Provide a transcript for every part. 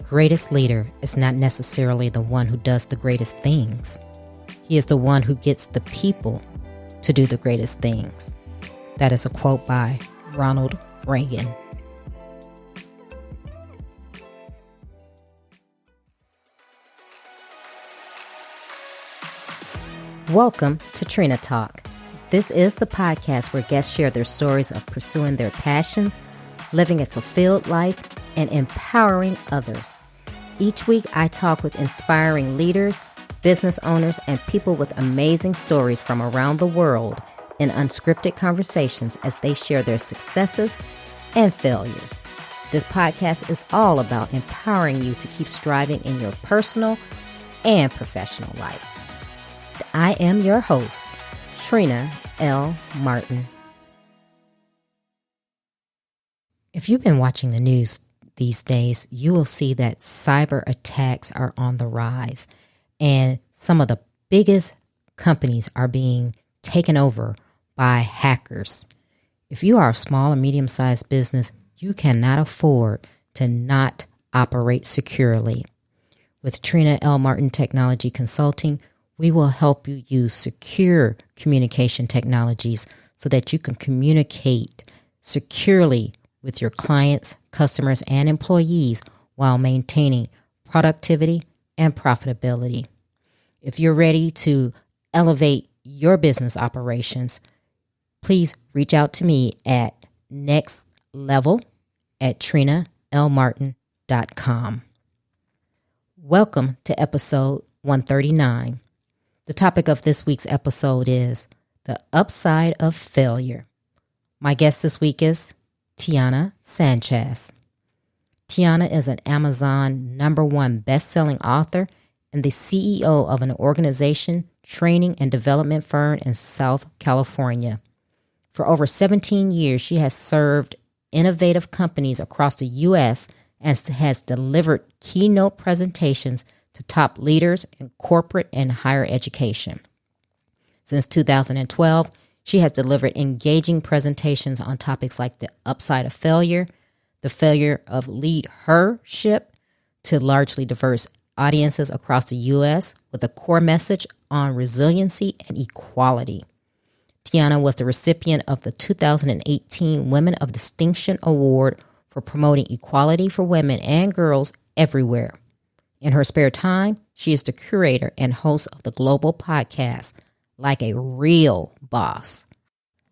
greatest leader is not necessarily the one who does the greatest things. He is the one who gets the people to do the greatest things. That is a quote by Ronald Reagan. Welcome to Trina Talk. This is the podcast where guests share their stories of pursuing their passions, living a fulfilled life, and empowering others. Each week, I talk with inspiring leaders, business owners, and people with amazing stories from around the world in unscripted conversations as they share their successes and failures. This podcast is all about empowering you to keep striving in your personal and professional life. I am your host, Trina L. Martin. If you've been watching the news these days, you will see that cyber attacks are on the rise, and some of the biggest companies are being taken over by hackers. If you are a small or medium-sized business, you cannot afford to not operate securely. With Trina L. Martin Technology Consulting, we will help you use secure communication technologies so that you can communicate securely with your clients, customers, and employees while maintaining productivity and profitability. If you're ready to elevate your business operations, please reach out to me at nextlevel@trinalmartin.com. Welcome to episode 139. The topic of this week's episode is the upside of failure. My guest this week is Tiana Sanchez. Tiana is an Amazon #1 best-selling author and the CEO of an organization, training, and development firm in South California. For over 17 years, she has served innovative companies across the U.S. and has delivered keynote presentations to top leaders in corporate and higher education. Since 2012, she has delivered engaging presentations on topics like the upside of failure, the failure of leadership to largely diverse audiences across the U.S. with a core message on resiliency and equality. Tiana was the recipient of the 2018 Women of Distinction Award for promoting equality for women and girls everywhere. In her spare time, she is the curator and host of the global podcast, Like a Real Boss,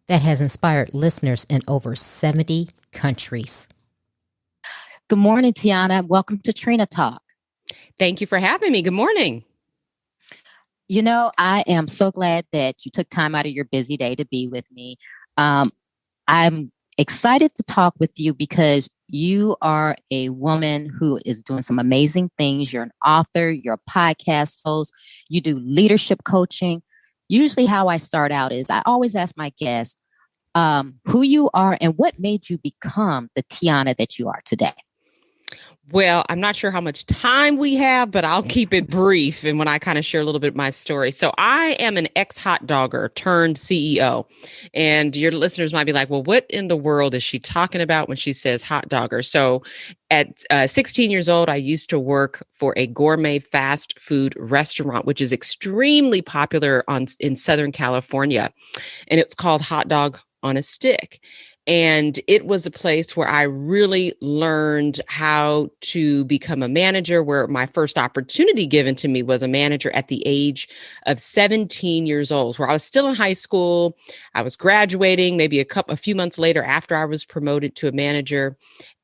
that has inspired listeners in over 70 countries. Good morning, Tiana. Welcome to Trina Talk. Thank you for having me. Good morning. You know, I am so glad that you took time out of your busy day to be with me. I'm excited to talk with you because you are a woman who is doing some amazing things. You're an author, you're a podcast host, you do leadership coaching. Usually how I start out is I always ask my guests who you are and what made you become the Tiana that you are today. Well, I'm not sure how much time we have, but I'll keep it brief. And when I kind of share a little bit of my story. So I am an ex-hot dogger turned CEO. And your listeners might be like, well, what in the world is she talking about when she says hot dogger? So at 16 years old, I used to work for a gourmet fast food restaurant, which is extremely popular in Southern California. And it's called Hot Dog on a Stick. And it was a place where I really learned how to become a manager, where my first opportunity given to me was a manager at the age of 17 years old, where I was still in high school. I was graduating maybe a few months later after I was promoted to a manager.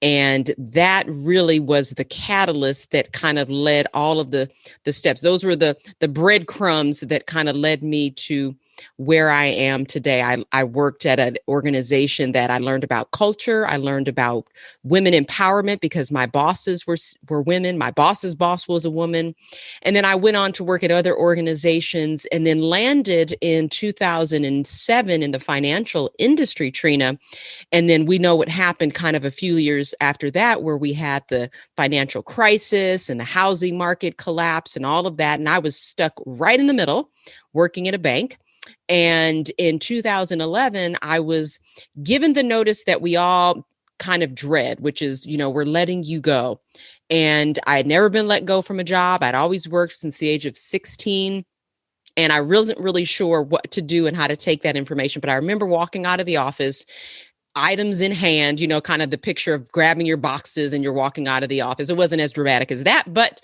And that really was the catalyst that kind of led all of the steps. Those were the breadcrumbs that kind of led me to where I am today. I worked at an organization that I learned about culture. I learned about women empowerment because my bosses were women. My boss's boss was a woman. And then I went on to work at other organizations and then landed in 2007 in the financial industry, Trina. And then we know what happened kind of a few years after that, where we had the financial crisis and the housing market collapse and all of that. And I was stuck right in the middle working at a bank. And in 2011, I was given the notice that we all kind of dread, which is, we're letting you go. And I had never been let go from a job. I'd always worked since the age of 16. And I wasn't really sure what to do and how to take that information. But I remember walking out of the office, items in hand, kind of the picture of grabbing your boxes and you're walking out of the office. It wasn't as dramatic as that, but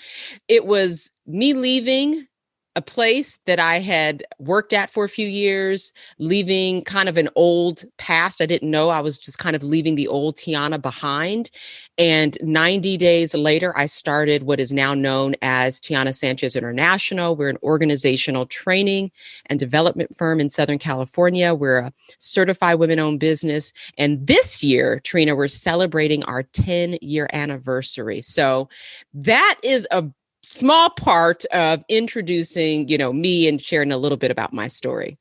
it was me leaving a place that I had worked at for a few years, leaving kind of an old past. I didn't know. I was just kind of leaving the old Tiana behind. And 90 days later, I started what is now known as Tiana Sanchez International. We're an organizational training and development firm in Southern California. We're a certified women-owned business. And this year, Trina, we're celebrating our 10-year anniversary. So that is a small part of introducing, me and sharing a little bit about my story.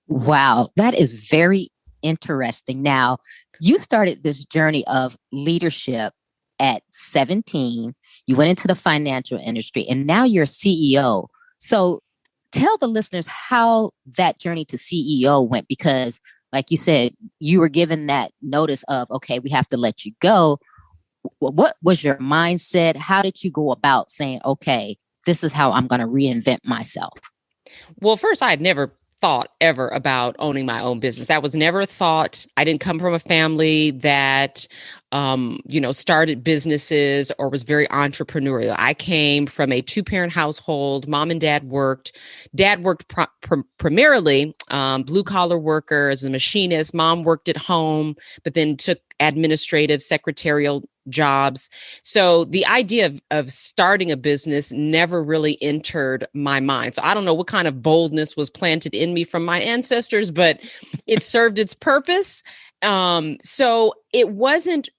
Wow, that is very interesting. Now, you started this journey of leadership at 17. You went into the financial industry and now you're a CEO. So tell the listeners how that journey to CEO went, because like you said, you were given that notice of, okay, we have to let you go. What was your mindset? How did you go about saying, okay, this is how I'm going to reinvent myself? Well, first, I had never thought ever about owning my own business. That was never a thought. I didn't come from a family that, started businesses or was very entrepreneurial. I came from a 2-parent household. Mom and dad worked. Dad worked primarily blue collar worker as a machinist. Mom worked at home, but then took administrative secretarial jobs. So the idea of starting a business never really entered my mind. So I don't know what kind of boldness was planted in me from my ancestors, but it served its purpose. So it wasn't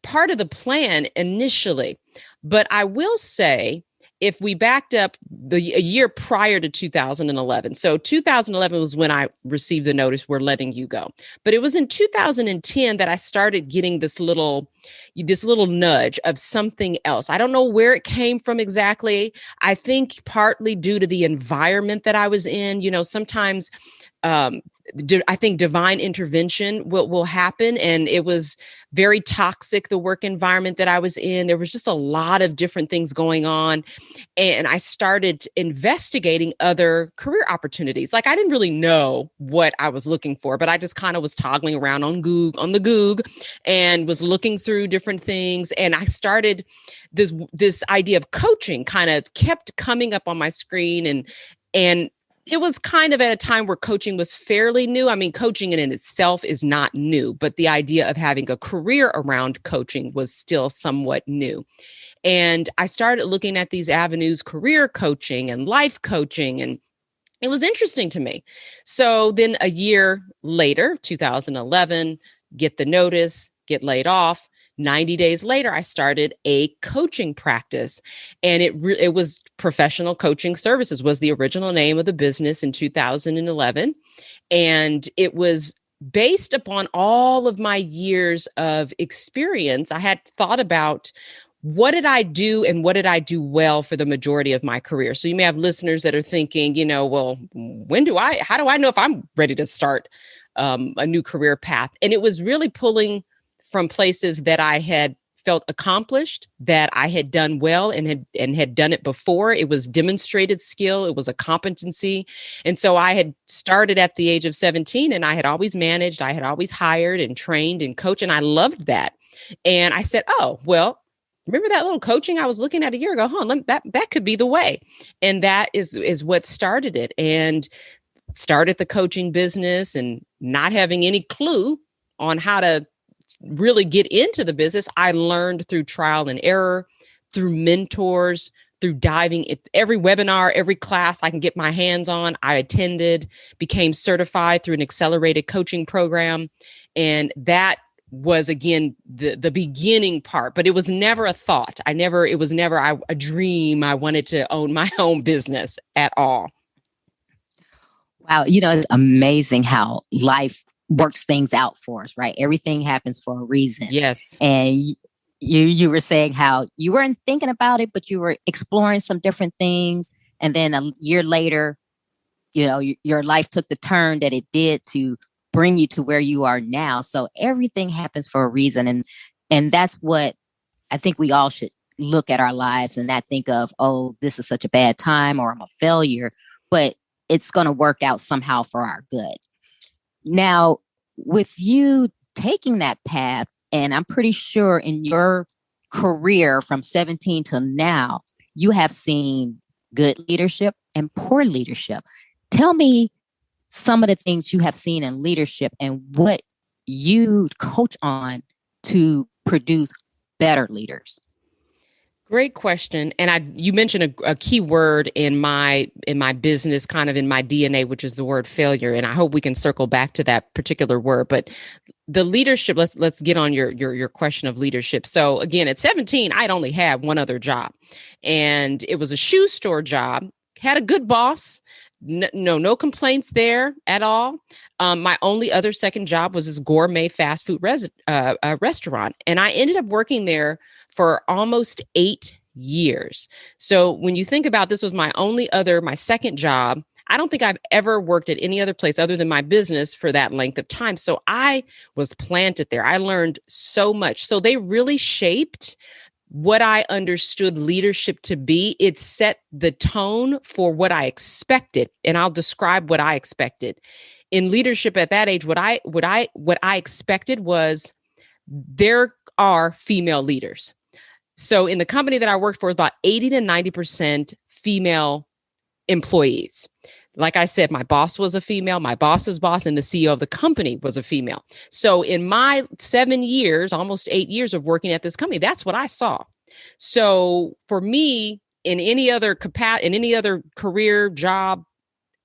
part of the plan initially, but I will say, if we backed up a year prior to 2011, so 2011 was when I received the notice, we're letting you go. But it was in 2010 that I started getting this little nudge of something else. I don't know where it came from exactly. I think partly due to the environment that I was in. Sometimes I think divine intervention will happen. And it was very toxic, the work environment that I was in. There was just a lot of different things going on. And I started investigating other career opportunities. Like I didn't really know what I was looking for, but I just kind of was toggling around on the Goog and was looking through different things. And I started this idea of coaching kind of kept coming up on my screen, and it was kind of at a time where coaching was fairly new. I mean, coaching in itself is not new, but the idea of having a career around coaching was still somewhat new. And I started looking at these avenues, career coaching and life coaching, and it was interesting to me. So then a year later, 2011, get the notice, get laid off. 90 days later, I started a coaching practice, and it was Professional Coaching Services was the original name of the business in 2011. And it was based upon all of my years of experience. I had thought about what did I do and what did I do well for the majority of my career? So you may have listeners that are thinking, well, how do I know if I'm ready to start a new career path? And it was really pulling from places that I had felt accomplished, that I had done well and had done it before. It was demonstrated skill. It was a competency. And so I had started at the age of 17, and I had always managed, I had always hired and trained and coached, and I loved that. And I said, oh, well, remember that little coaching I was looking at a year ago? That could be the way. And that is what started it, and started the coaching business, and not having any clue on how to really get into the business. I learned through trial and error, through mentors, through diving at every webinar, every class I can get my hands on. I attended, became certified through an accelerated coaching program. And that was, again, the beginning part, but it was never a thought. It was never a dream. I wanted to own my own business at all. Wow. It's amazing how life works things out for us, right? Everything happens for a reason. Yes. And you were saying how you weren't thinking about it, but you were exploring some different things. And then a year later, your life took the turn that it did to bring you to where you are now. So everything happens for a reason. And that's what I think we all should look at our lives and not think of, oh, this is such a bad time or I'm a failure, but it's going to work out somehow for our good. Now, with you taking that path, and I'm pretty sure in your career from 17 to now, you have seen good leadership and poor leadership. Tell me some of the things you have seen in leadership and what you coach on to produce better leaders. Great question. And you mentioned a key word in my business, kind of in my DNA, which is the word failure. And I hope we can circle back to that particular word. But the leadership, let's get on your question of leadership. So again, at 17, I'd only had one other job, and it was a shoe store job. Had a good boss. No complaints there at all. My only other second job was this gourmet fast food restaurant. And I ended up working there for almost 8 years. So when you think about this was my second job, I don't think I've ever worked at any other place other than my business for that length of time. So I was planted there. I learned so much. So they really shaped what I understood leadership to be. It set the tone for what I expected. And I'll describe what I expected. In leadership at that age, what I expected was there are female leaders. So in the company that I worked for, about 80 to 90% female employees. Like I said, my boss was a female, my boss's boss, and the CEO of the company was a female. So in my 7 years, almost 8 years of working at this company, that's what I saw. So for me, in any other career job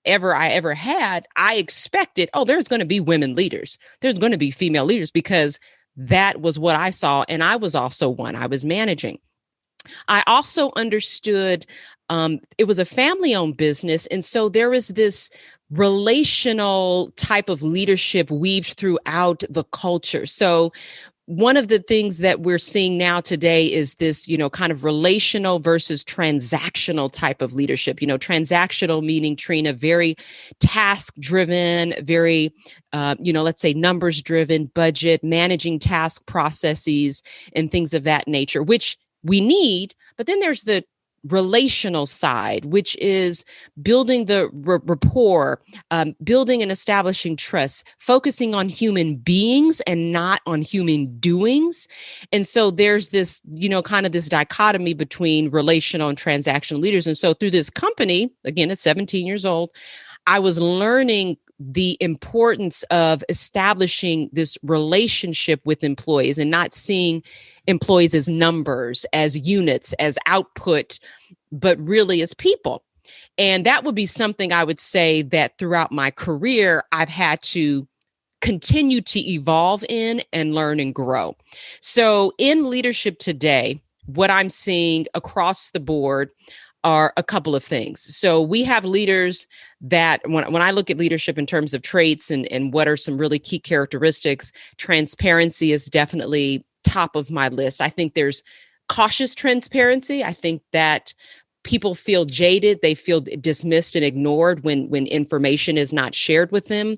I ever had, I expected, there's going to be women leaders. There's going to be female leaders, because that was what I saw. And I was also one. I was managing. I also understood it was a family-owned business. And so there was this relational type of leadership weaved throughout the culture. So one of the things that we're seeing now today is this, kind of relational versus transactional type of leadership. Transactional meaning, Trina, very task-driven, very, let's say numbers-driven, budget, managing task processes and things of that nature, which we need. But then there's the relational side, which is building the rapport, building and establishing trust, focusing on human beings and not on human doings. And so there's this, kind of this dichotomy between relational and transactional leaders. And so through this company, again, at 17 years old, I was learning the importance of establishing this relationship with employees and not seeing employees as numbers, as units, as output, but really as people. And that would be something I would say that throughout my career, I've had to continue to evolve in and learn and grow. So in leadership today, what I'm seeing across the board are a couple of things. So we have leaders that when I look at leadership in terms of traits and what are some really key characteristics, transparency is definitely top of my list. I think there's cautious transparency. I think that people feel jaded. They feel dismissed and ignored when information is not shared with them.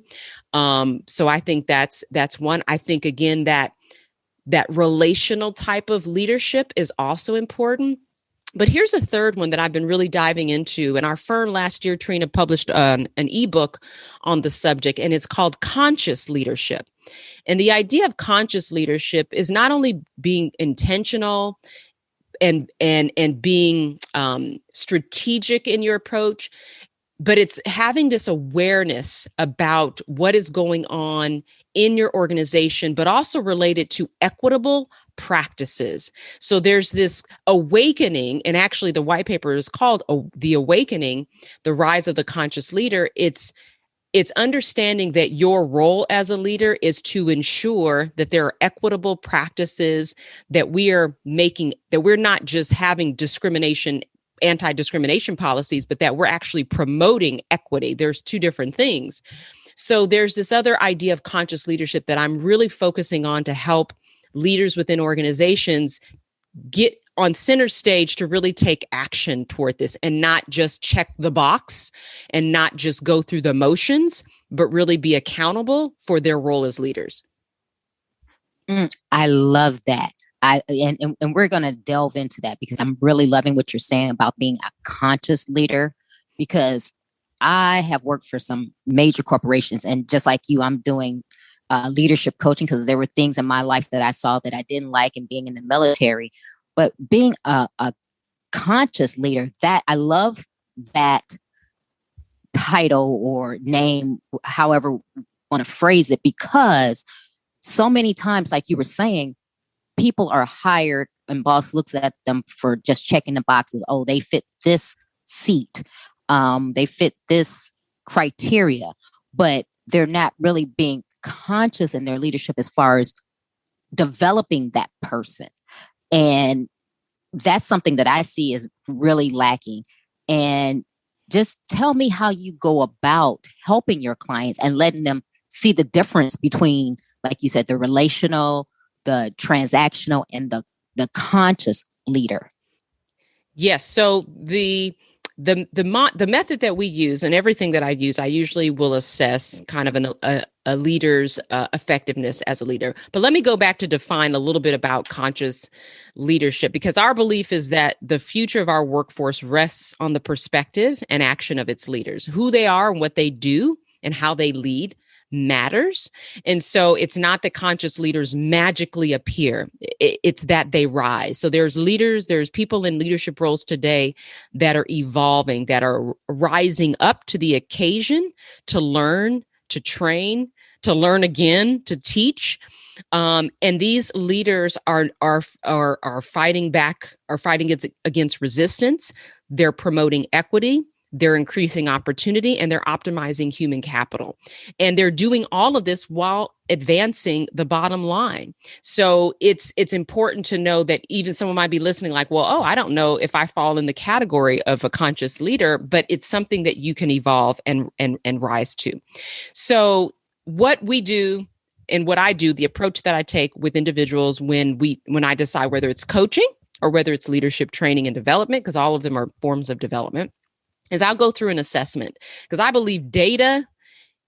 So I think that's one. I think, again, that relational type of leadership is also important. But here's a third one that I've been really diving into. And our firm last year, Trina, published an ebook on the subject, and it's called Conscious Leadership. And the idea of conscious leadership is not only being intentional and being strategic in your approach, but it's having this awareness about what is going on in your organization, but also related to equitable practices. So there's this awakening, and actually the white paper is called The Awakening, The Rise of the Conscious Leader. It's understanding that your role as a leader is to ensure that there are equitable practices, that we are making, that we're not just having anti-discrimination policies, but that we're actually promoting equity. There's two different things. So there's this other idea of conscious leadership that I'm really focusing on to help leaders within organizations get on center stage to really take action toward this and not just check the box and not just go through the motions, but really be accountable for their role as leaders. I love that. And we're going to delve into that because I'm really loving what you're saying about being a conscious leader, because I have worked for some major corporations, and just like you, I'm doing leadership coaching because there were things in my life that I saw that I didn't like, and being in the military. But being a conscious leader, that I love that title or name, however you want to phrase it, because so many times, like you were saying, people are hired and boss looks at them for just checking the boxes. Oh, they fit this seat. They fit this criteria, but they're not really being conscious in their leadership as far as developing that person. And that's something that I see is really lacking. And just tell me how you go about helping your clients and letting them see the difference between, like you said, the relational, the transactional, and the conscious leader. Yes. So the method that we use, and everything that I use, I usually will assess kind of a leader's effectiveness as a leader. But let me go back to define a little bit about conscious leadership, because our belief is that the future of our workforce rests on the perspective and action of its leaders. Who they are and what they do and how they lead matters. And so it's not that conscious leaders magically appear. It's that they rise. So there's leaders, there's people in leadership roles today that are evolving, that are rising up to the occasion to learn, to train, to learn again, to teach. And these leaders are fighting back, are fighting against resistance. They're promoting equity. They're increasing opportunity, and they're optimizing human capital. And they're doing all of this while advancing the bottom line. So it's important to know that even someone might be listening like, well, I don't know if I fall in the category of a conscious leader, but it's something that you can evolve and rise to. So what we do and what I do, the approach that I take with individuals when I decide whether it's coaching or whether it's leadership training and development, because all of them are forms of development, is I'll go through an assessment, because I believe data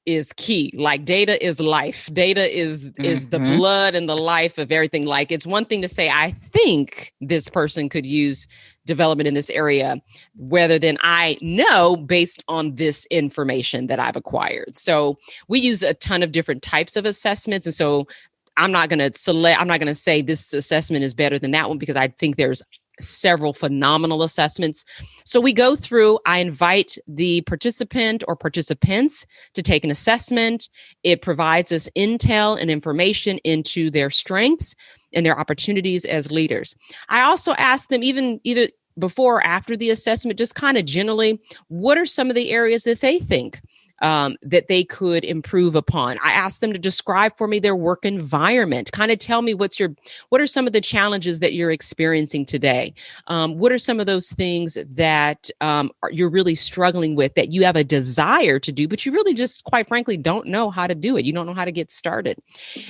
is key. Like data is life. Data is the blood and the life of everything. Like it's one thing to say, I think this person could use development in this area, rather than I know based on this information that I've acquired. So we use a ton of different types of assessments. And so I'm not going to say this assessment is better than that one, because I think there's several phenomenal assessments. So we go through, I invite the participant or participants to take an assessment. It provides us intel and information into their strengths and their opportunities as leaders. I also ask them, even either before or after the assessment, just kind of generally, what are some of the areas that they think that they could improve upon? I asked them to describe for me their work environment, kind of tell me what are some of the challenges that you're experiencing today? What are some of those things that you're really struggling with, that you have a desire to do, but you really just, quite frankly, don't know how to do it. You don't know how to get started.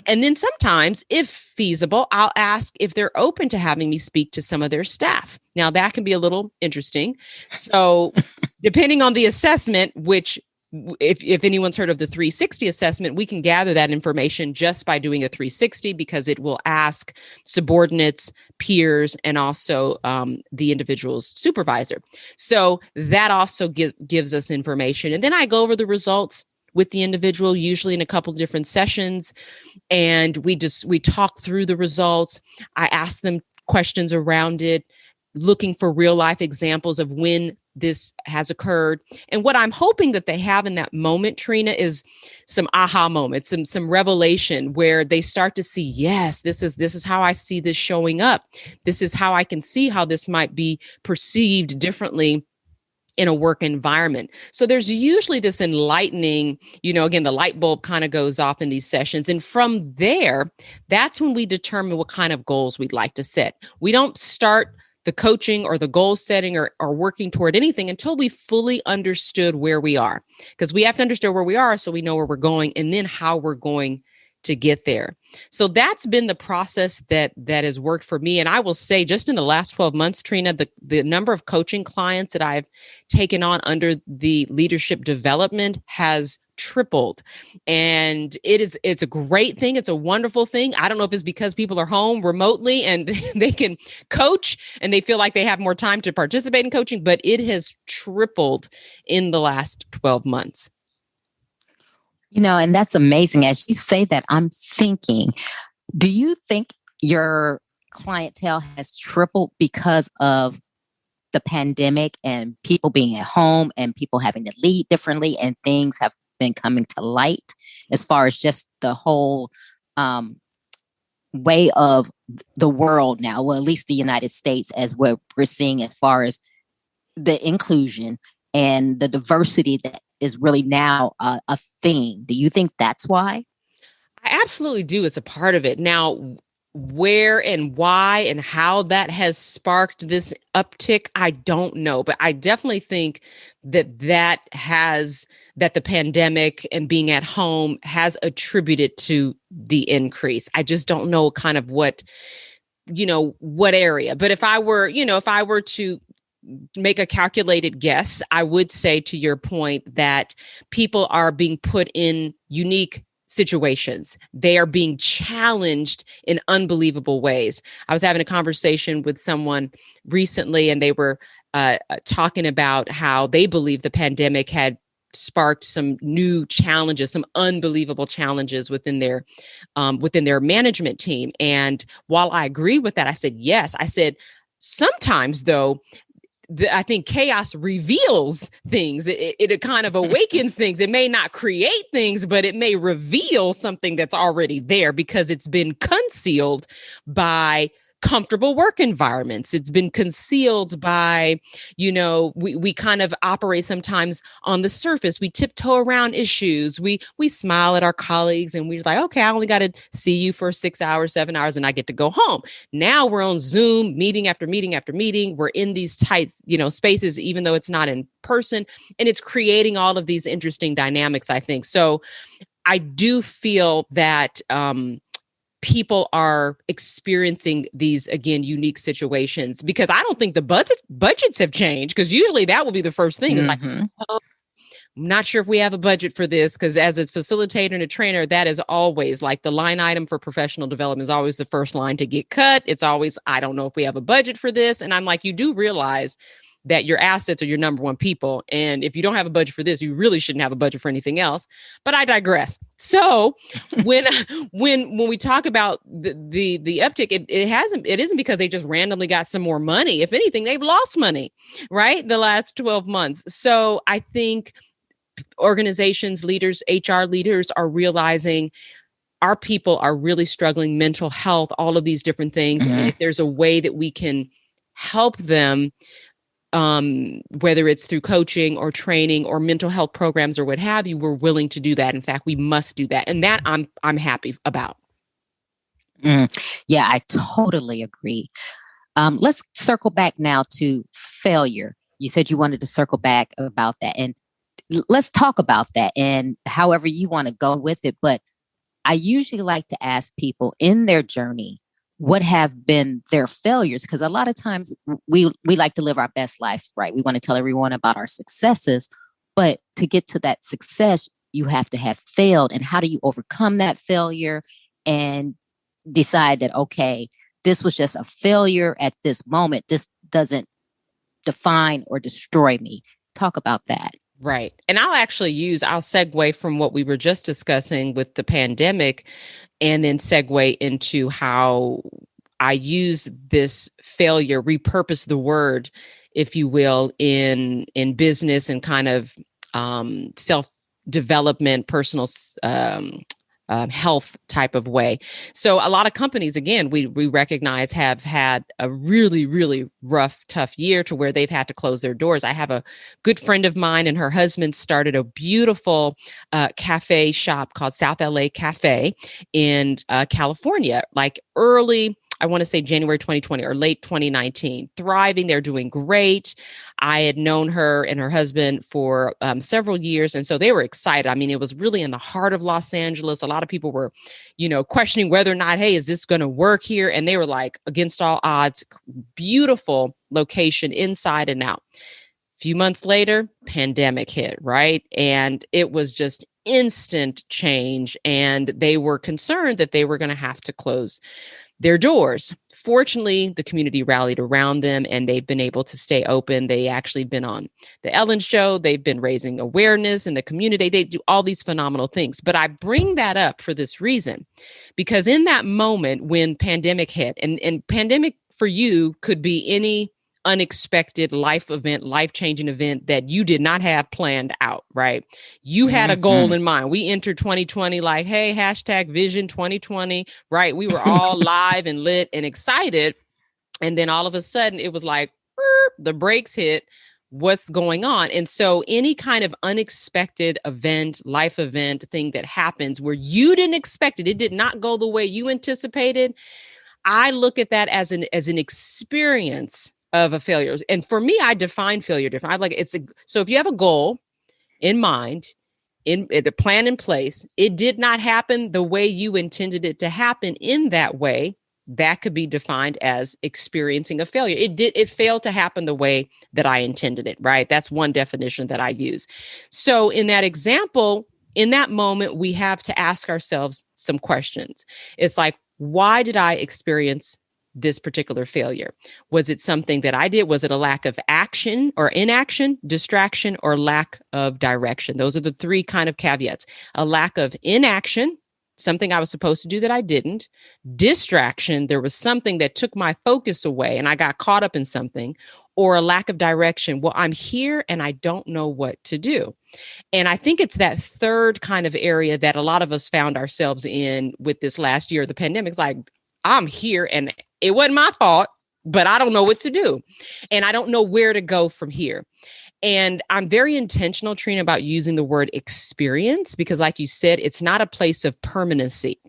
And then sometimes, if feasible, I'll ask if they're open to having me speak to some of their staff. Now, that can be a little interesting. So depending on the assessment, which if anyone's heard of the 360 assessment, we can gather that information just by doing a 360, because it will ask subordinates, peers, and also the individual's supervisor. So that also gives us information. And then I go over the results with the individual, usually in a couple of different sessions. And we talk through the results. I ask them questions around it, looking for real life examples of when this has occurred. And what I'm hoping that they have in that moment, Trina, is some aha moments, some revelation, where they start to see, yes, this is how I see this showing up. This is how I can see how this might be perceived differently in a work environment. So there's usually this enlightening, again, the light bulb kind of goes off in these sessions. And from there, that's when we determine what kind of goals we'd like to set. We don't start the coaching or the goal setting or working toward anything until we fully understood where we are, because we have to understand where we are so we know where we're going, and then how we're going to get there. So that's been the process that has worked for me. And I will say, just in the last 12 months, Trina, the number of coaching clients that I've taken on under the leadership development has tripled. And it's a great thing. It's a wonderful thing. I don't know if it's because people are home remotely and they can coach and they feel like they have more time to participate in coaching, but it has tripled in the last 12 months. And that's amazing. As you say that, I'm thinking, do you think your clientele has tripled because of the pandemic and people being at home and people having to lead differently and things have been coming to light as far as just the whole way of the world now, well, at least the United States, as what we're seeing as far as the inclusion and the diversity that is really now a thing? Do you think that's why? I absolutely do. It's a part of it. Now, where and why and how that has sparked this uptick, I don't know. But I definitely think that the pandemic and being at home has attributed to the increase. I just don't know kind of what area. But if I were to make a calculated guess, I would say, to your point, that people are being put in unique situations. They are being challenged in unbelievable ways. I was having a conversation with someone recently, and they were talking about how they believe the pandemic had sparked some new challenges, some unbelievable challenges within their management team. And while I agree with that, I said, yes. I said, sometimes though, I think chaos reveals things. It kind of awakens things. It may not create things, but it may reveal something that's already there because it's been concealed by comfortable work environments. It's been concealed by, we kind of operate sometimes on the surface. We tiptoe around issues. We smile at our colleagues and we're like, okay, I only got to see you for 6 hours, 7 hours, and I get to go home. Now we're on Zoom, meeting after meeting after meeting. We're in these tight, spaces, even though it's not in person, and it's creating all of these interesting dynamics, I think. So I do feel that, people are experiencing these, again, unique situations, because I don't think the budgets have changed, because usually that will be the first thing. It's like, oh, I'm not sure if we have a budget for this, because as a facilitator and a trainer, that is always like the line item for professional development is always the first line to get cut. It's always, I don't know if we have a budget for this. And I'm like, you do realize that your assets are your number one people. And if you don't have a budget for this, you really shouldn't have a budget for anything else. But I digress. So when we talk about the uptick, it isn't because they just randomly got some more money. If anything, they've lost money, right? The last 12 months. So I think organizations, leaders, HR leaders are realizing our people are really struggling, mental health, all of these different things. Mm-hmm. And if there's a way that we can help them, whether it's through coaching or training or mental health programs or what have you, we're willing to do that. In fact, we must do that. And that I'm happy about. Yeah, I totally agree. Let's circle back now to failure. You said you wanted to circle back about that, and let's talk about that and however you want to go with it. But I usually like to ask people in their journey, what have been their failures? Because a lot of times we like to live our best life, right? We want to tell everyone about our successes, but to get to that success, you have to have failed. And how do you overcome that failure and decide that, okay, this was just a failure at this moment. This doesn't define or destroy me. Talk about that. Right. And I'll segue from what we were just discussing with the pandemic and then segue into how I use this failure, repurpose the word, if you will, in business and kind of self-development, personal health type of way. So a lot of companies, again, we recognize have had a really, really rough, tough year to where they've had to close their doors. I have a good friend of mine and her husband started a beautiful cafe shop called South LA Cafe in California, like early I want to say January 2020 or late 2019, thriving. They're doing great. I had known her and her husband for several years. And so they were excited. I mean, it was really in the heart of Los Angeles. A lot of people were, questioning whether or not, hey, is this going to work here? And they were like, against all odds, beautiful location inside and out. A few months later, pandemic hit, right? And it was just instant change. And they were concerned that they were going to have to close their doors. Fortunately, the community rallied around them and they've been able to stay open. They actually been on the Ellen Show. They've been raising awareness in the community. They do all these phenomenal things. But I bring that up for this reason, because in that moment when pandemic hit, and pandemic for you could be any unexpected life-changing event that you did not have planned out, right? You had a goal in mind. We entered 2020 like, hey, hashtag Vision 2020, right? We were all live and lit and excited. And then all of a sudden it was like, the brakes hit. What's going on? And so any kind of unexpected event, life event, thing that happens where you didn't expect it, it did not go the way you anticipated. I look at that as an experience of a failure. And for me, I define failure different. So if you have a goal in mind, in the plan in place, it did not happen the way you intended it to happen in that way, that could be defined as experiencing a failure. It failed to happen the way that I intended it, right? That's one definition that I use. So in that example, in that moment, we have to ask ourselves some questions. It's like, why did I experience this particular failure? Was it something that I did? Was it a lack of action or inaction, distraction, or lack of direction? Those are the three kind of caveats. A lack of inaction, something I was supposed to do that I didn't. Distraction, there was something that took my focus away and I got caught up in something. Or a lack of direction. Well, I'm here and I don't know what to do. And I think it's that third kind of area that a lot of us found ourselves in with this last year of the pandemic. It's like, I'm here and it wasn't my fault, but I don't know what to do. And I don't know where to go from here. And I'm very intentional, Trina, about using the word experience, because like you said, it's not a place of permanency.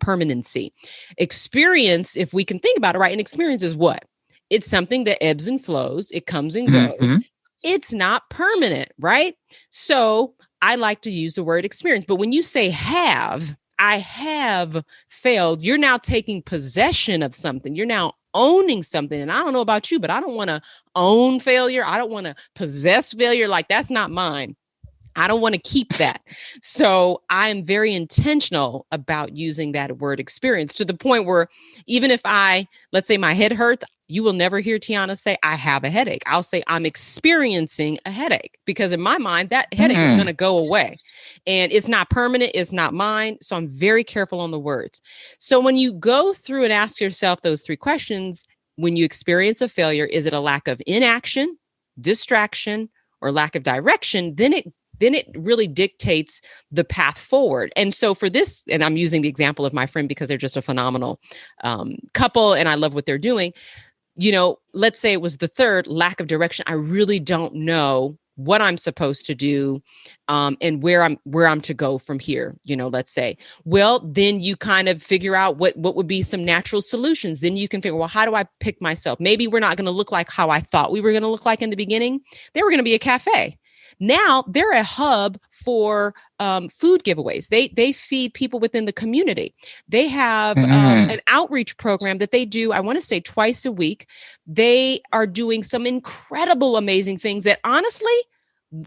Experience, if we can think about it, right? And experience is what? It's something that ebbs and flows. It comes and goes. It's not permanent, right? So I like to use the word experience. But when you say I have failed, you're now taking possession of something. You're now owning something. And I don't know about you, but I don't want to own failure. I don't want to possess failure. Like, that's not mine. I don't want to keep that. So I am very intentional about using that word experience, to the point where even if let's say my head hurts, you will never hear Tiana say, I have a headache. I'll say, I'm experiencing a headache, because in my mind, that headache is going to go away and it's not permanent. It's not mine. So I'm very careful on the words. So when you go through and ask yourself those three questions, when you experience a failure, is it a lack of inaction, distraction, or lack of direction? Then it really dictates the path forward. And so for this, and I'm using the example of my friend because they're just a phenomenal couple and I love what they're doing. Let's say it was the third, lack of direction. I really don't know what I'm supposed to do and where I'm to go from here, let's say. Well, then you kind of figure out what would be some natural solutions. Then you can figure, well, how do I pick myself? Maybe we're not going to look like how I thought we were going to look like in the beginning. They were going to be a cafe. Now they're a hub for food giveaways. They feed people within the community. They have an outreach program that they do, I want to say twice a week. They are doing some incredible, amazing things that honestly,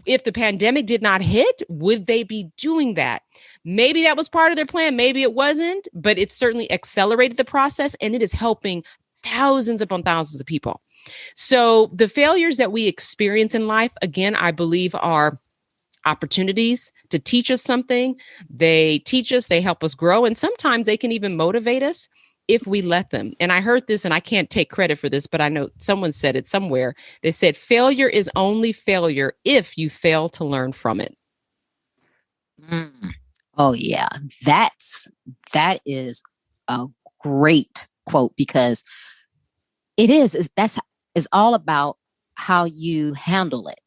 if the pandemic did not hit, would they be doing that? Maybe that was part of their plan. Maybe it wasn't, but it certainly accelerated the process and it is helping thousands upon thousands of people. So the failures that we experience in life, again, I believe are opportunities to teach us something. They teach us, they help us grow, and sometimes they can even motivate us if we let them. And I heard this, and I can't take credit for this, but I know someone said it somewhere. They said, failure is only failure if you fail to learn from it. Oh, yeah. That is a great quote, because that's all about how you handle it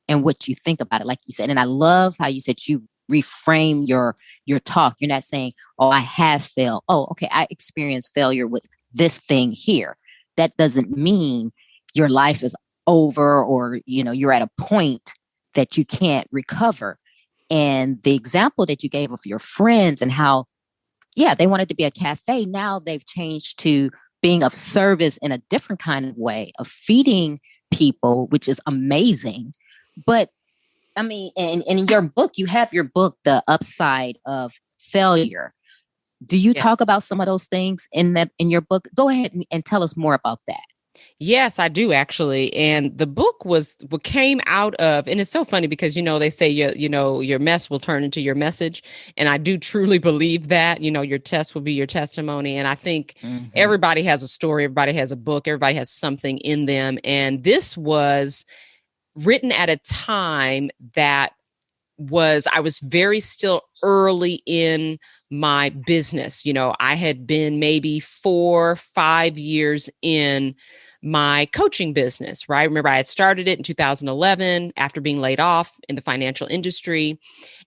and what you think about it, like you said. And I love how you said you reframe your talk. You're not saying, oh, I have failed. Oh, okay, I experienced failure with this thing here. That doesn't mean your life is over or, you're at a point that you can't recover. And the example that you gave of your friends and how, they wanted to be a cafe. Now they've changed to being of service in a different kind of way of feeding people, which is amazing. But I mean, in your book, you have your book, The Upside of Failure. Do you talk about some of those things in your book? Go ahead and tell us more about that. Yes, I do actually. And the book was what came out of, and it's so funny because, they say, your mess will turn into your message. And I do truly believe that, your test will be your testimony. And I think everybody has a story, everybody has a book, everybody has something in them. And this was written at a time that I was very still early in my business. I had been maybe 4-5 years in my coaching business, right? Remember, I had started it in 2011 after being laid off in the financial industry.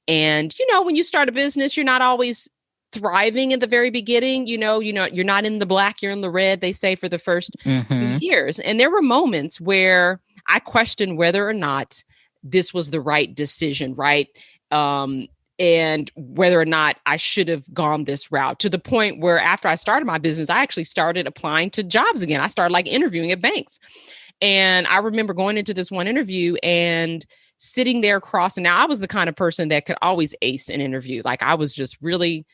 And, when you start a business, you're not always thriving in the very beginning. You're not in the black, you're in the red, they say, for the first few years. And there were moments where I questioned whether or not this was the right decision, right? And whether or not I should have gone this route, to the point where after I started my business, I actually started applying to jobs again. I started interviewing at banks. And I remember going into this one interview and sitting there crossing. Now, I was the kind of person that could always ace an interview. I was just really,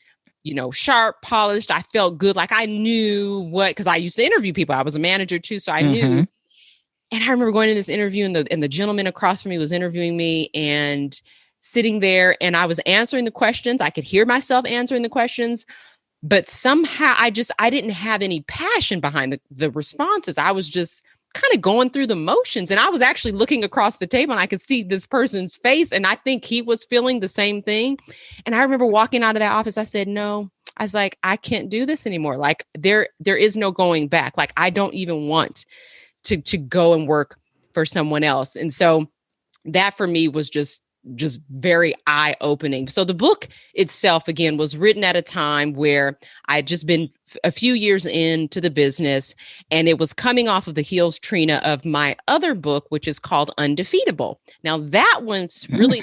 sharp, polished. I felt good. I knew because I used to interview people. I was a manager too. So I knew. And I remember going to this interview and the gentleman across from me was interviewing me and sitting there, and I was answering the questions. I could hear myself answering the questions, but somehow I didn't have any passion behind the responses. I was just kind of going through the motions, and I was actually looking across the table and I could see this person's face, and I think he was feeling the same thing. And I remember walking out of that office, I said, no, I was like, I can't do this anymore. There is no going back. I don't even want to go and work for someone else. And so that for me was just very eye-opening. So the book itself, again, was written at a time where I had just been a few years into the business, and it was coming off of the heels, Trina, of my other book, which is called Undefeatable. Now, that one's really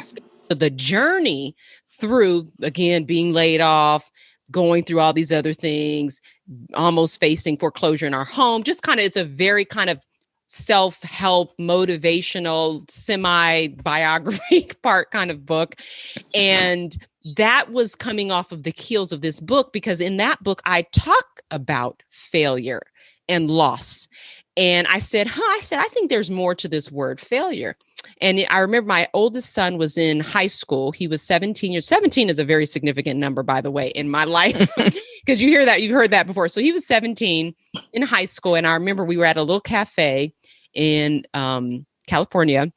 the journey through, again, being laid off, going through all these other things, almost facing foreclosure in our home. It's a very kind of self-help, motivational, semi-biography part kind of book. And that was coming off of the heels of this book, because in that book, I talk about failure and loss. And I said, I think there's more to this word failure. And I remember my oldest son was in high school. He was 17 years. 17 is a very significant number, by the way, in my life, because you've heard that before. So he was 17 in high school. And I remember we were at a little cafe in California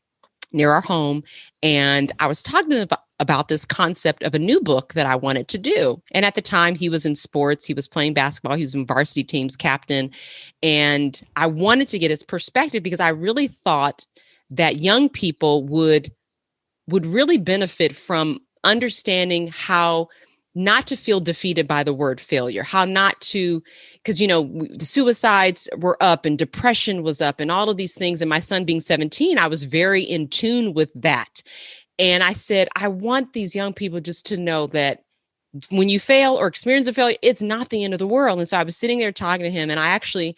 near our home. And I was talking to him about this concept of a new book that I wanted to do. And at the time, he was in sports. He was playing basketball. He was in varsity team's captain. And I wanted to get his perspective because I really thought that young people would really benefit from understanding how not to feel defeated by the word failure, how not to, because, the suicides were up and depression was up and all of these things. And my son being 17, I was very in tune with that. And I said, I want these young people just to know that when you fail or experience a failure, it's not the end of the world. And so I was sitting there talking to him, and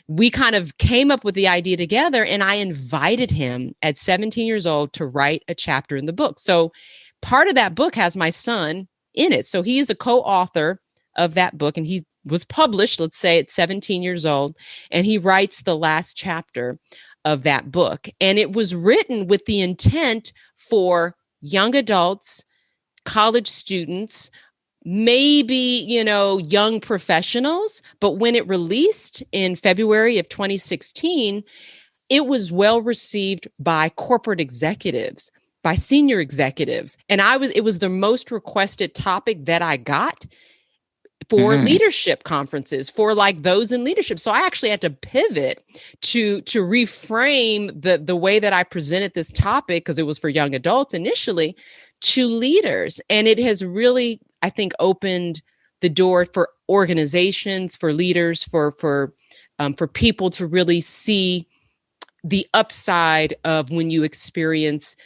we kind of came up with the idea together, and I invited him at 17 years old to write a chapter in the book. So part of that book has my son in it. So he is a co-author of that book, and he was published, let's say, at 17 years old, and he writes the last chapter of that book. And it was written with the intent for young adults, college students, maybe, young professionals. But when it released in February of 2016, it was well received by corporate executives, by senior executives. And it was the most requested topic that I got for leadership conferences, for those in leadership. So I actually had to pivot to reframe the way that I presented this topic, because it was for young adults initially, to leaders. And it has really, I think, opened the door for organizations, for leaders, for people to really see the upside of when you experience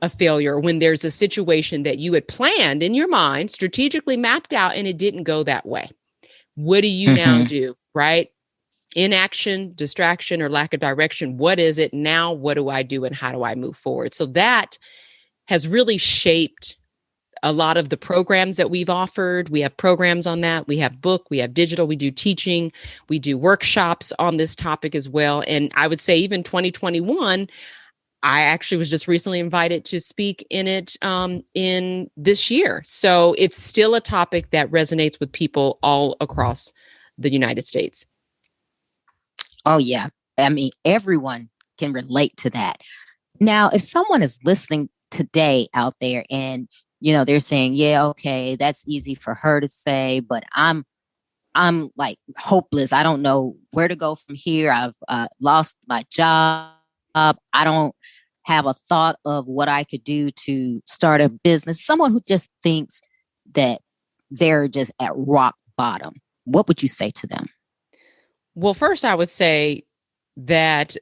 a failure, when there's a situation that you had planned in your mind, strategically mapped out, and it didn't go that way. What do you now do, right? Inaction, distraction, or lack of direction. What is it now? What do I do, and how do I move forward? So that has really shaped a lot of the programs that we've offered. We have programs on that. We have book, we have digital, we do teaching, we do workshops on this topic as well. And I would say even 2021, I actually was just recently invited to speak in it in this year. So it's still a topic that resonates with people all across the United States. Oh, yeah. I mean, everyone can relate to that. Now, if someone is listening today out there and, you know, they're saying, yeah, okay, that's easy for her to say, but I'm like hopeless. I don't know where to go from here. I've lost my job. I don't have a thought of what I could do to start a business. Someone who just thinks that they're just at rock bottom. What would you say to them? Well, first, I would say that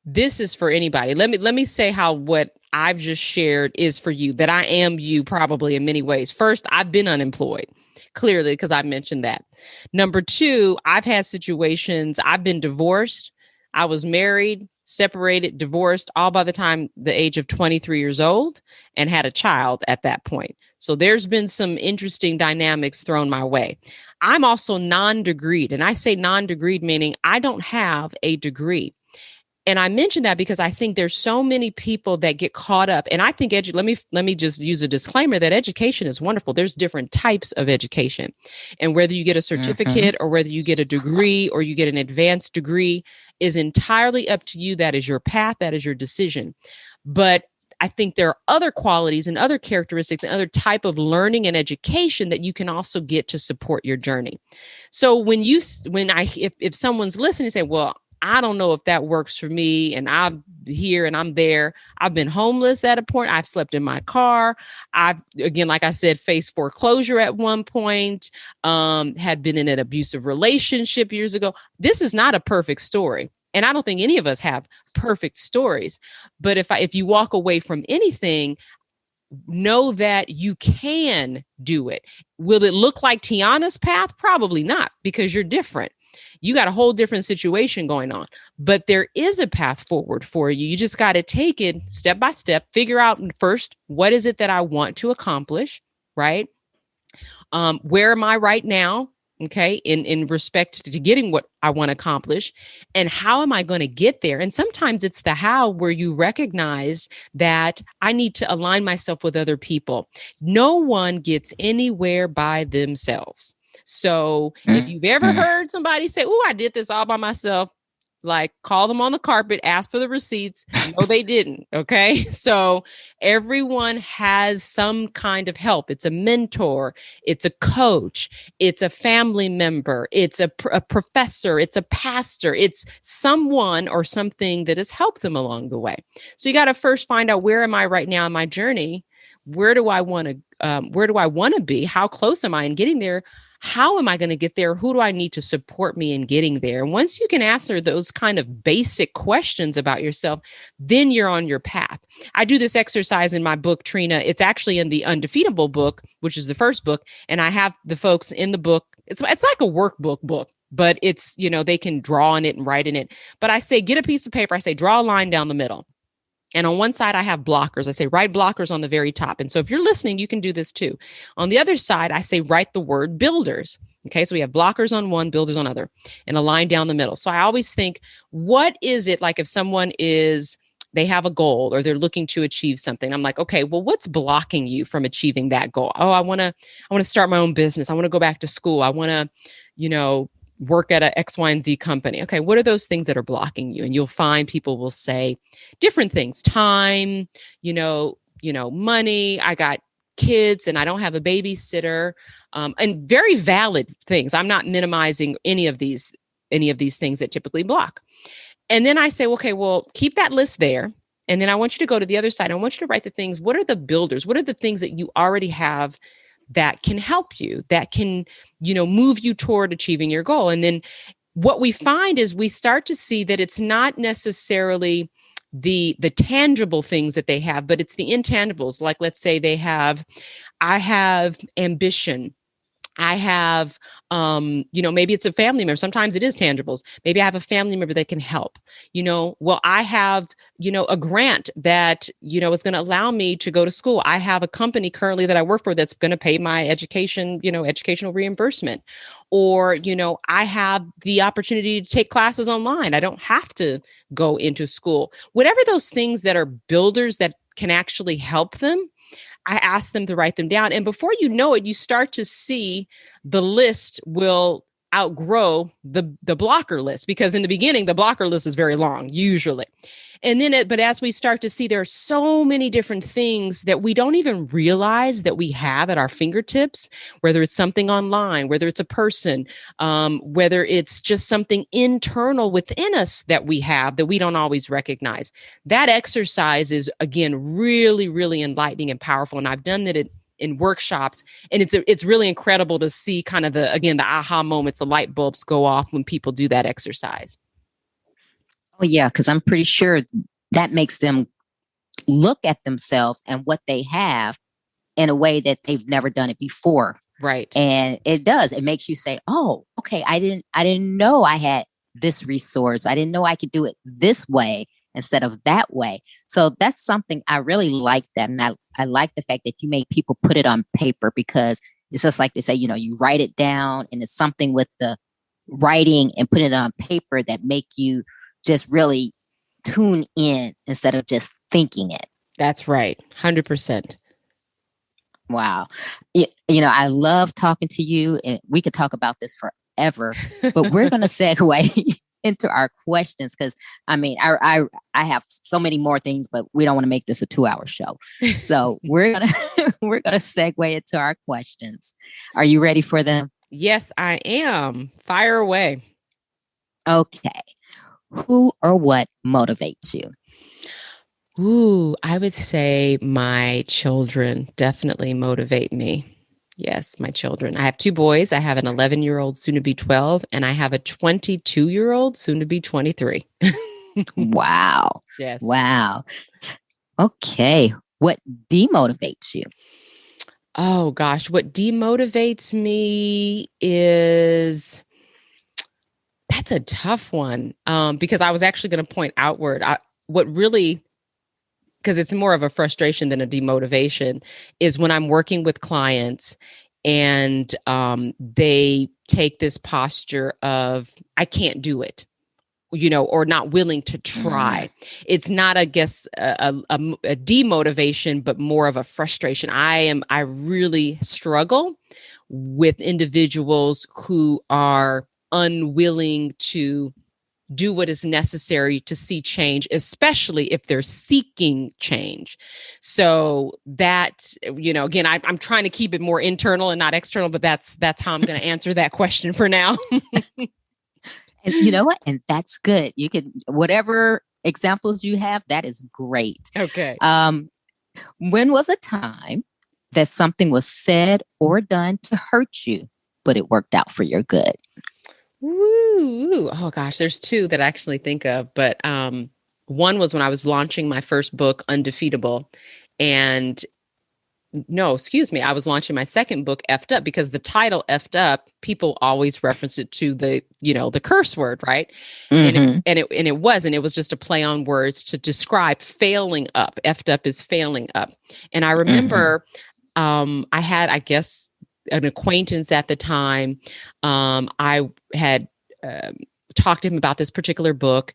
this is for anybody. Let me say how what I've just shared is for you, that I am you probably in many ways. First, I've been unemployed, clearly, because I mentioned that. Number two, I've had situations, I've been divorced. I was married, separated, divorced, all by the time the age of 23 years old, and had a child at that point. So there's been some interesting dynamics thrown my way. I'm also non-degreed, and I say non-degreed meaning I don't have a degree. And I mention that because I think there's so many people that get caught up. And I think let me just use a disclaimer that education is wonderful. There's different types of education. And whether you get a certificate or whether you get a degree or you get an advanced degree is entirely up to you. That is your path. That is your decision. But I think there are other qualities and other characteristics and other type of learning and education that you can also get to support your journey. So if someone's listening and say, well, I don't know if that works for me, and I'm here and I'm there. I've been homeless at a point. I've slept in my car. I've, again, like I said, faced foreclosure at one point, had been in an abusive relationship years ago. This is not a perfect story. And I don't think any of us have perfect stories. But if you walk away from anything, know that you can do it. Will it look like Tiana's path? Probably not, because you're different. You got a whole different situation going on, but there is a path forward for you. You just got to take it step by step, figure out first, what is it that I want to accomplish, right? Where am I right now? Okay. In respect to getting what I want to accomplish, and how am I going to get there? And sometimes it's the how, where you recognize that I need to align myself with other people. No one gets anywhere by themselves. So if you've ever heard somebody say, oh, I did this all by myself, like call them on the carpet, ask for the receipts. No, they didn't. Okay. So everyone has some kind of help. It's a mentor. It's a coach. It's a family member. It's a professor. It's a pastor. It's someone or something that has helped them along the way. So you got to first find out, where am I right now in my journey? Where do I want to be? How close am I in getting there? How am I going to get there? Who do I need to support me in getting there? And once you can answer those kind of basic questions about yourself, then you're on your path. I do this exercise in my book, Trina. It's actually in the Undefeatable book, which is the first book. And I have the folks in the book. It's like a workbook book, but it's, they can draw in it and write in it. But I say, get a piece of paper. I say, draw a line down the middle. And on one side, I have blockers. I say, write blockers on the very top. And so if you're listening, you can do this too. On the other side, I say, write the word builders. Okay, so we have blockers on one, builders on other, and a line down the middle. So I always think, what is it like if someone they have a goal or they're looking to achieve something? I'm like, okay, well, what's blocking you from achieving that goal? Oh, I want to start my own business. I want to go back to school. I want to, work at a X, Y, and Z company. Okay, what are those things that are blocking you? And you'll find people will say different things. Time, money. I got kids and I don't have a babysitter, and very valid things. I'm not minimizing any of these things that typically block. And then I say, okay, well, keep that list there. And then I want you to go to the other side. I want you to write the things. What are the builders? What are the things that you already have that can help you, that can, move you toward achieving your goal. And then what we find is we start to see that it's not necessarily the tangible things that they have, but it's the intangibles. Like, let's say I have ambition. I have, maybe it's a family member. Sometimes it is tangibles. Maybe I have a family member that can help, I have, a grant that, is going to allow me to go to school. I have a company currently that I work for that's going to pay my education, educational reimbursement. Or, I have the opportunity to take classes online. I don't have to go into school. Whatever those things that are builders that can actually help them, I ask them to write them down. And before you know it, you start to see the list will outgrow the blocker list, because in the beginning, the blocker list is very long, usually. And then, but as we start to see, there are so many different things that we don't even realize that we have at our fingertips, whether it's something online, whether it's a person, whether it's just something internal within us that we have that we don't always recognize. That exercise is, again, really, really enlightening and powerful. And I've done that in workshops, and it's really incredible to see kind of the aha moments, the light bulbs go off when people do that exercise. Oh yeah, because I'm pretty sure that makes them look at themselves and what they have in a way that they've never done it before. Right. And it makes you say, oh, okay, I didn't know I had this resource. I didn't know I could do it this way instead of that way. So that's something I really like that. And I like the fact that you make people put it on paper, because it's just like they say, you write it down, and it's something with the writing and putting it on paper that make you just really tune in instead of just thinking it. That's right. 100%. Wow. I love talking to you, and we could talk about this forever, but we're going to segue into our questions, because I have so many more things, but we don't want to make this a 2-hour show. So we're gonna segue into our questions. Are you ready for them? Yes, I am. Fire away. Okay. Who or what motivates you? Ooh, I would say my children definitely motivate me. Yes, my children. I have 2 boys. I have an 11-year-old, soon to be 12, and I have a 22-year-old, soon to be 23. Wow. Yes. Wow. Okay. What demotivates you? Oh, gosh. What demotivates me is... That's a tough one, because I was actually going to point outward. Because it's more of a frustration than a demotivation, is when I'm working with clients and they take this posture of, I can't do it, or not willing to try. It's not, I guess, a demotivation, but more of a frustration. I really struggle with individuals who are unwilling to do what is necessary to see change, especially if they're seeking change. So that, again, I'm trying to keep it more internal and not external, but that's how I'm going to answer that question for now. And you know what? And that's good. You can, whatever examples you have, that is great. Okay. When was a time that something was said or done to hurt you, but it worked out for your good? Woo! Oh gosh, there's 2 that I actually think of, but one was when I was launching my first book, Undefeatable, and I was launching my second book, Effed Up, because the title Effed Up, people always reference it to the curse word, right? Mm-hmm. And it wasn't. It was just a play on words to describe failing up. Effed up is failing up. And I remember I had, I guess, an acquaintance at the time. I had talked to him about this particular book,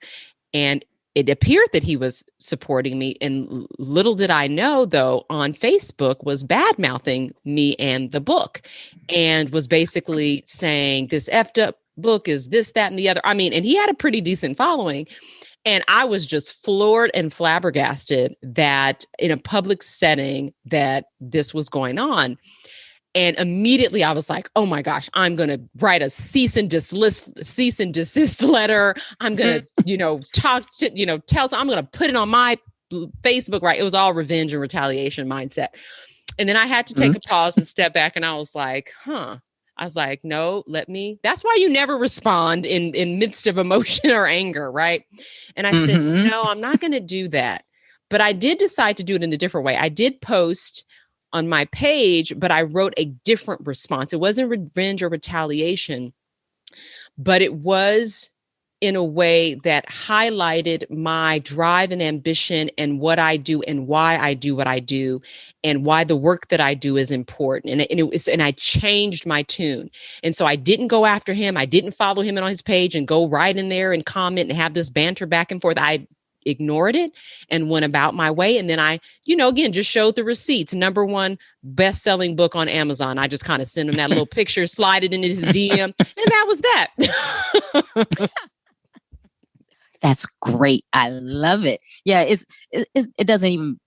and it appeared that he was supporting me. And little did I know, though, on Facebook was bad-mouthing me and the book, and was basically saying this effed up book is this, that, and the other. And he had a pretty decent following. And I was just floored and flabbergasted that in a public setting that this was going on. And immediately I was like, oh my gosh, I'm going to write a cease and desist letter. I'm going to, I'm going to put it on my Facebook, right? It was all revenge and retaliation mindset. And then I had to take a pause and step back, and I was like, I was like, no, that's why you never respond in midst of emotion or anger, right? And I said, no, I'm not going to do that. But I did decide to do it in a different way. I did post on my page, but I wrote a different response. It wasn't revenge or retaliation, but it was in a way that highlighted my drive and ambition and what I do and why I do what I do and why the work that I do is important. And I changed my tune. And so I didn't go after him. I didn't follow him on his page and go right in there and comment and have this banter back and forth. I ignored it and went about my way. And then I, again, just showed the receipts. #1 best-selling book on Amazon. I just kind of sent him that little picture, slide it into his DM, and that was that. That's great. I love it. Yeah, it doesn't even,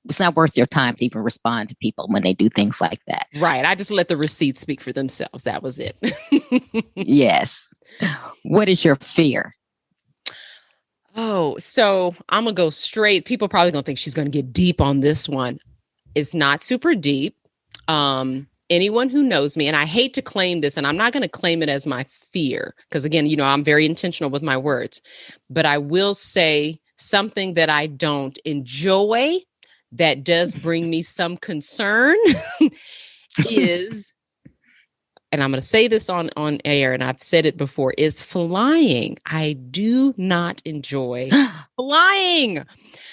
it's not worth your time to even respond to people when they do things like that. Right. I just let the receipts speak for themselves. That was it. Yes. What is your fear? Oh, so I'm going to go straight. People probably going to think she's going to get deep on this one. It's not super deep. Anyone who knows me, and I hate to claim this, and I'm not going to claim it as my fear, because again, I'm very intentional with my words, but I will say something that I don't enjoy that does bring me some concern is, and I'm going to say this on air, and I've said it before, is flying. I do not enjoy flying.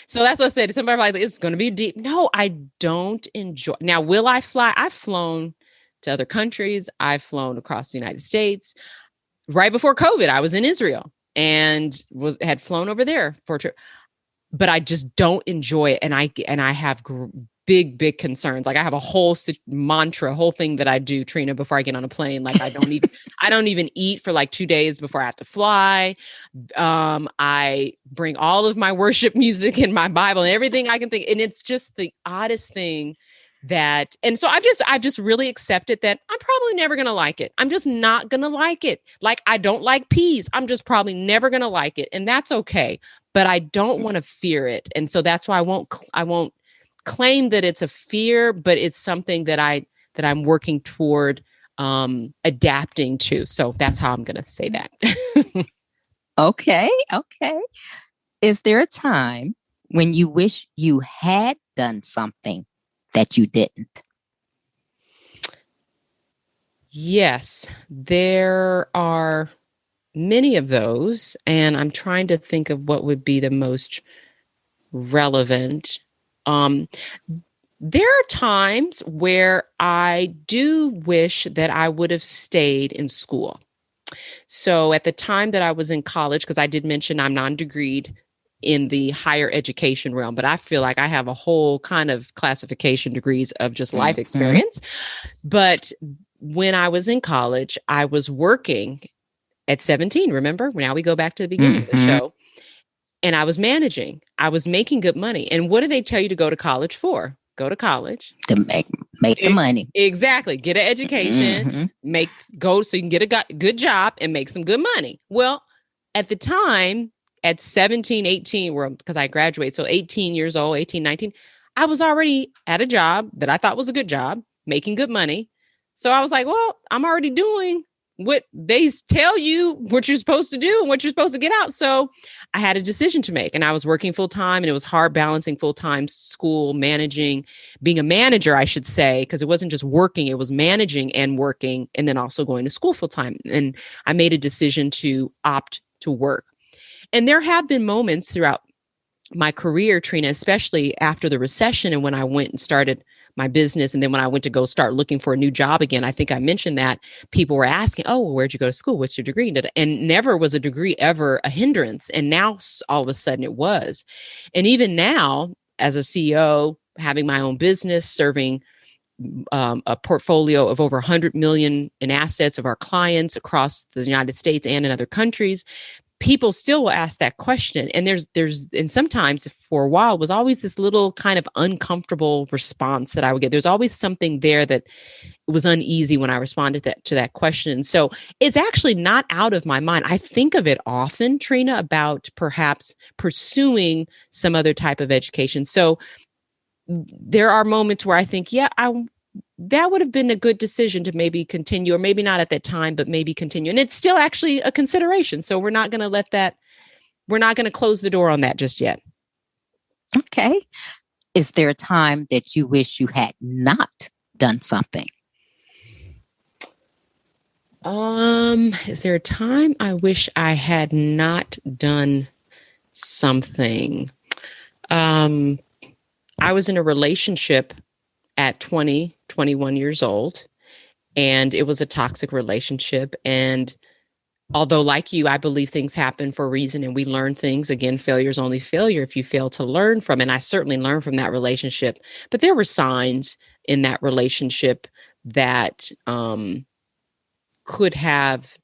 So that's what I said. Somebody like, it's going to be deep. No, I don't enjoy. Now, will I fly? I've flown to other countries. I've flown across the United States. Right before COVID, I was in Israel and had flown over there for a trip. But I just don't enjoy it. And I have big concerns. Like I have a whole mantra, whole thing that I do, Trina, before I get on a plane. Like I don't even eat for like 2 days before I have to fly. I bring all of my worship music and my Bible and everything I can think. And it's just the oddest thing and so I've just really accepted that I'm probably never going to like it. I'm just not going to like it. Like I don't like peas. I'm just probably never going to like it. And that's okay. But I don't want to fear it. And so that's why I won't claim that it's a fear, but it's something that I'm working toward adapting to. So that's how I'm going to say that. Okay. Is there a time when you wish you had done something that you didn't? Yes, there are many of those, and I'm trying to think of what would be the most relevant. There are times where I do wish that I would have stayed in school. So at the time that I was in college, because I did mention I'm non-degreed in the higher education realm, but I feel like I have a whole kind of classification degrees of just life experience. But when I was in college, I was working at 17. Remember? Now we go back to the beginning of the show. And I was managing. I was making good money. And what do they tell you to go to college for? Go to college. To make the money. Exactly. Get an education, go so you can get a good job and make some good money. Well, at the time, at 17, 18, because I graduated, so 18 years old, 18, 19, I was already at a job that I thought was a good job, making good money. So I was like, well, I'm already doing what they tell you what you're supposed to do and what you're supposed to get out. So I had a decision to make, and I was working full time, and it was hard balancing full time school, managing, being a manager, I should say, because it wasn't just working, it was managing and working, and then also going to school full time. And I made a decision to opt to work. And there have been moments throughout my career, Trina, especially after the recession and when I went and started my business. And then when I went to go start looking for a new job again, I think I mentioned that people were asking, oh, well, where'd you go to school? What's your degree? And never was a degree ever a hindrance. And now all of a sudden it was. And even now, as a CEO, having my own business, serving a portfolio of over 100 million in assets of our clients across the United States and in other countries, people still will ask that question. And and sometimes for a while was always this little kind of uncomfortable response that I would get. There's always something there that was uneasy when I responded to that question. So it's actually not out of my mind. I think of it often, Trina, about perhaps pursuing some other type of education. So there are moments where I think, yeah, that would have been a good decision to maybe continue, or maybe not at that time, but maybe continue. And it's still actually a consideration. So we're not going to we're not going to close the door on that just yet. Okay. Is there a time that you wish you had not done something? Is there a time I wish I had not done something? I was in a relationship at 21 years old, and it was a toxic relationship. And although, like you, I believe things happen for a reason and we learn things. Again, failure is only failure if you fail to learn from it. And I certainly learned from that relationship. But there were signs in that relationship that could have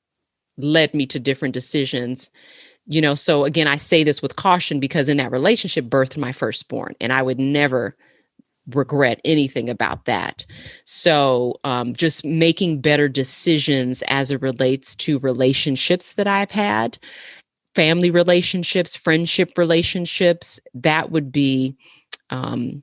led me to different decisions. So again, I say this with caution because in that relationship birthed my firstborn, and I would never regret anything about that. So just making better decisions as it relates to relationships that I've had, family relationships, friendship relationships, that would be, so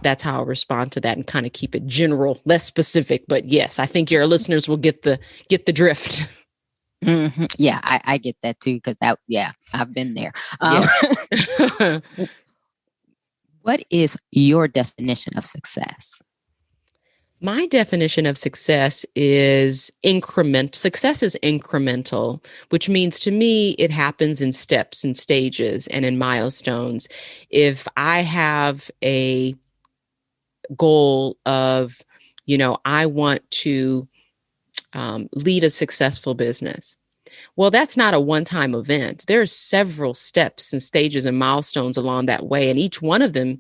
that's how I'll respond to that and kind of keep it general, less specific. But yes, I think your listeners will get the drift. Mm-hmm. Yeah, I get that too, because I've been there. What is your definition of success? My definition of success is Success is incremental, which means to me, it happens in steps and stages and in milestones. If I have a goal of, I want to lead a successful business. Well, that's not a one-time event. There are several steps and stages and milestones along that way, and each one of them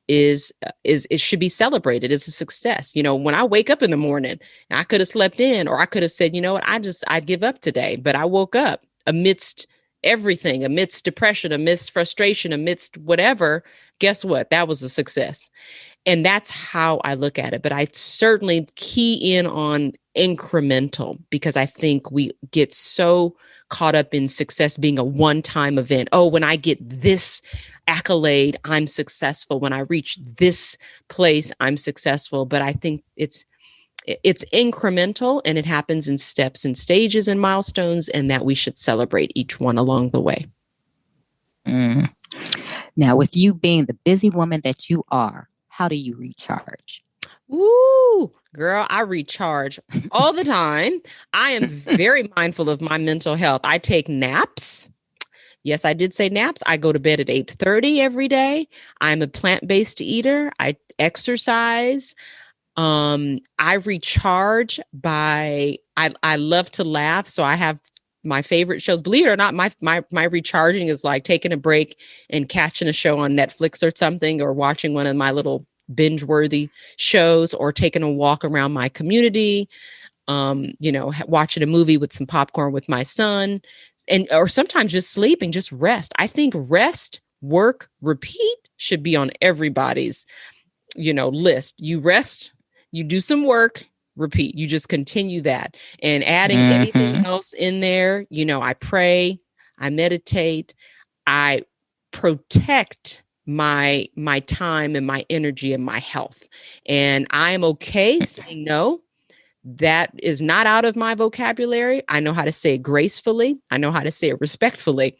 is it should be celebrated as a success. When I wake up in the morning, I could have slept in, or I could have said, you know what, I'd give up today, but I woke up amidst everything, amidst depression, amidst frustration, amidst whatever. Guess what? That was a success. And that's how I look at it. But I certainly key in on incremental, because I think we get so caught up in success being a one-time event. Oh, when I get this accolade, I'm successful. When I reach this place, I'm successful. But I think it's incremental, and it happens in steps and stages and milestones, and that we should celebrate each one along the way. Now, with you being the busy woman that you are, how do you recharge? Ooh, girl, I recharge all the time. I am very mindful of my mental health. I take naps. Yes, I did say naps. I go to bed at 8:30 every day. I'm a plant-based eater. I exercise. I recharge by, I love to laugh. So I have my favorite shows. Believe it or not, my recharging is like taking a break and catching a show on Netflix or something, or watching one of my little binge-worthy shows, or taking a walk around my community, watching a movie with some popcorn with my son, or sometimes just sleeping, just rest. I think rest, work, repeat should be on everybody's, list. You rest, you do some work, repeat. You just continue that, and adding anything else in there. I pray, I meditate, I protect my time and my energy and my health. And I am okay saying no. That is not out of my vocabulary. I know how to say it gracefully. I know how to say it respectfully,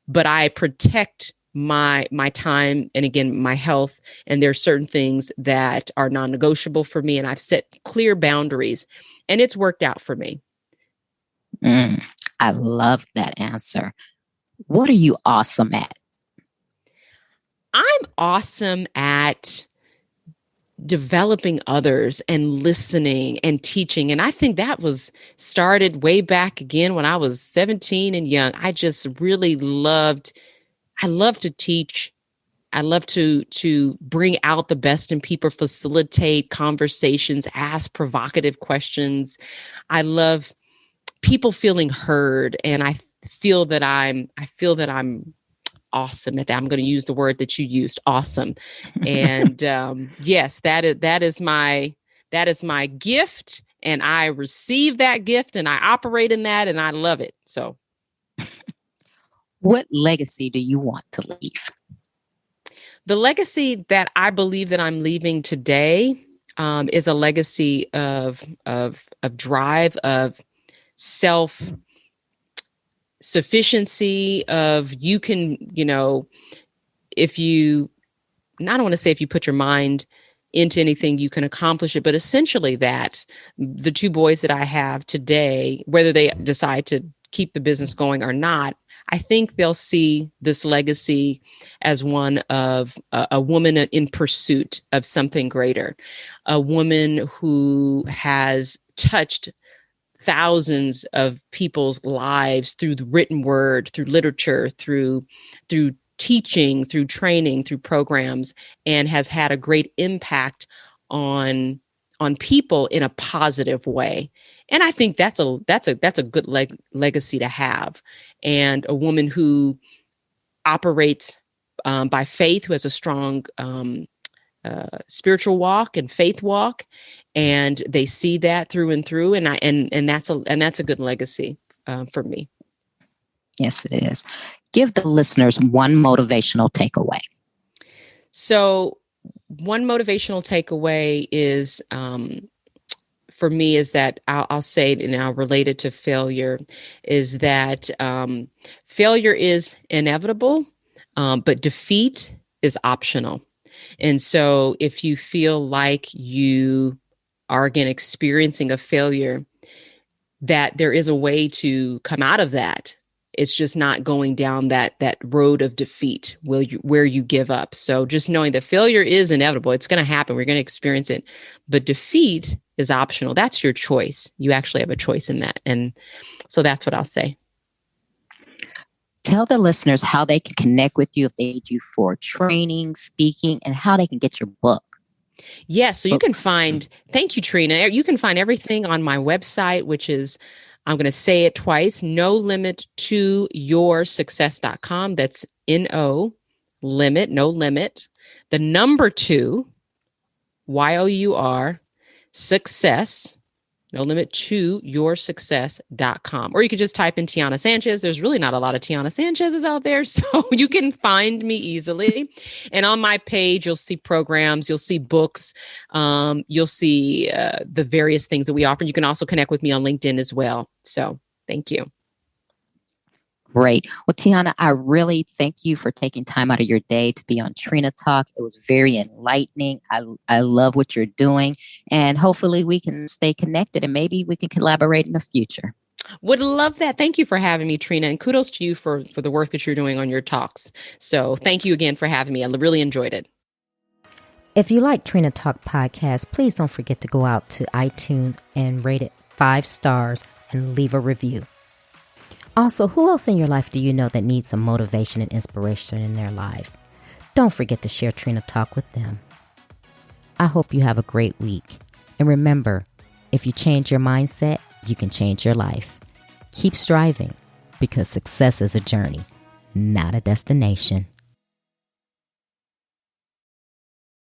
but I protect my time and, again, my health. And there are certain things that are non-negotiable for me, and I've set clear boundaries, and it's worked out for me. I love that answer. What are you awesome at? I'm awesome at developing others and listening and teaching. And I think that was started way back again when I was 17 and young. I just really I love to teach. I love to bring out the best in people, facilitate conversations, ask provocative questions. I love people feeling heard. And I feel that I'm awesome at that. I'm going to use the word that you used, awesome. And yes, that is my gift, and I receive that gift, and I operate in that, and I love it. So, what legacy do you want to leave? The legacy that I believe that I'm leaving today is a legacy of drive, of self sufficiency, of you can, if you, I don't want to say if you put your mind into anything, you can accomplish it, but essentially that the two boys that I have today, whether they decide to keep the business going or not, I think they'll see this legacy as one of a woman in pursuit of something greater, a woman who has touched thousands of people's lives through the written word, through literature, through teaching, through training, through programs, and has had a great impact on people in a positive way. And I think that's a good legacy to have. And a woman who operates by faith, who has a strong spiritual walk and faith walk, and they see that through and through. And that's a good legacy for me. Yes, it is. Give the listeners one motivational takeaway. So one motivational takeaway is, for me, is that I'll say it and I'll relate it to failure, is that failure is inevitable, but defeat is optional. And so if you feel like you are, again, experiencing a failure, that there is a way to come out of that. It's just not going down that road of defeat where you give up. So just knowing that failure is inevitable. It's going to happen. We're going to experience it. But defeat is optional. That's your choice. You actually have a choice in that. And so that's what I'll say. Tell the listeners how they can connect with you if they need you for training, speaking, and how they can get your book. Yes. So you can find, thank you, Trina. You can find everything on my website, which is, I'm going to say it twice, NoLimitToYourSuccess.com. That's no limit, the number 2, YOUR, success, NoLimitToYourSuccess.com. Or you could just type in Tiana Sanchez. There's really not a lot of Tiana Sanchez's out there, so you can find me easily. And on my page, you'll see programs, you'll see books, you'll see the various things that we offer. You can also connect with me on LinkedIn as well. So thank you. Great. Well, Tiana, I really thank you for taking time out of your day to be on Trina Talk. It was very enlightening. I love what you're doing, and hopefully we can stay connected and maybe we can collaborate in the future. Would love that. Thank you for having me, Trina, and kudos to you for the work that you're doing on your talks. So thank you again for having me. I really enjoyed it. If you like Trina Talk podcast, please don't forget to go out to iTunes and rate it 5 stars and leave a review. Also, who else in your life do you know that needs some motivation and inspiration in their lives? Don't forget to share Trina Talk with them. I hope you have a great week. And remember, if you change your mindset, you can change your life. Keep striving, because success is a journey, not a destination.